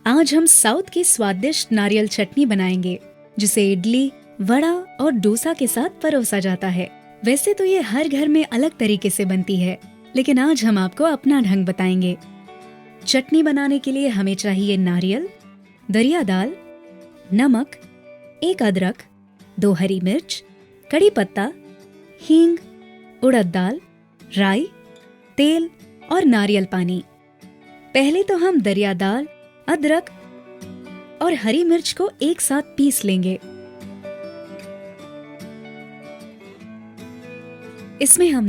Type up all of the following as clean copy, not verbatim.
आज हम साउथ की स्वादिष्ट नारियल चटनी बनाएंगे, जिसे इडली, वड़ा और डोसा के साथ परोसा जाता है। वैसे तो ये हर घर में अलग तरीके से बनती है, लेकिन आज हम आपको अपना ढंग बताएंगे। चटनी बनाने के लिए हमें चाहिए नारियल, दरिया दाल, नमक, 1 अदरक, 2 हरी मिर्च, कड़ी पत्ता, हींग, उड़द दाल, राई, तेल और नारियल पानी। पहले तो हम दरिया दाल, अदरक और हरी मिर्च को एक साथ पीस लेंगे। इसमें हम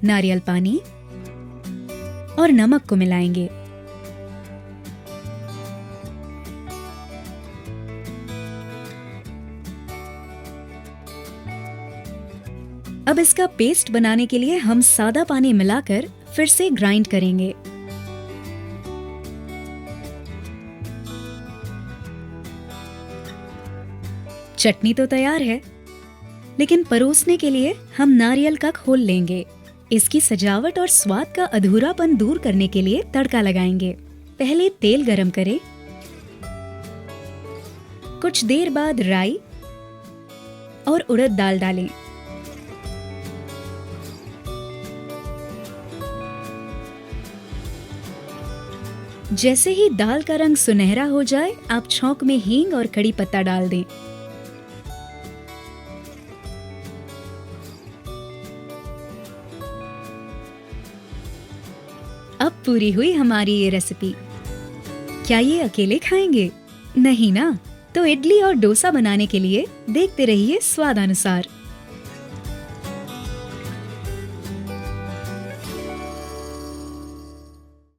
नारियल पानी और नमक को मिलाएंगे। अब इसका पेस्ट बनाने के लिए हम सादा पानी मिलाकर फिर से ग्राइंड करेंगे। चटनी तो तैयार है, लेकिन परोसने के लिए हम नारियल का खोल लेंगे। इसकी सजावट और स्वाद का अधूरापन दूर करने के लिए तड़का लगाएंगे। पहले तेल गरम करें, कुछ देर बाद राई और उड़द दाल डालें। जैसे ही दाल का रंग सुनहरा हो जाए, आप छौंक में हींग और कड़ी पत्ता डाल दें। अब पूरी हुई हमारी ये रेसिपी। क्या ये अकेले खाएंगे? नहीं ना, तो इडली और डोसा बनाने के लिए देखते रहिए स्वाद अनुसार।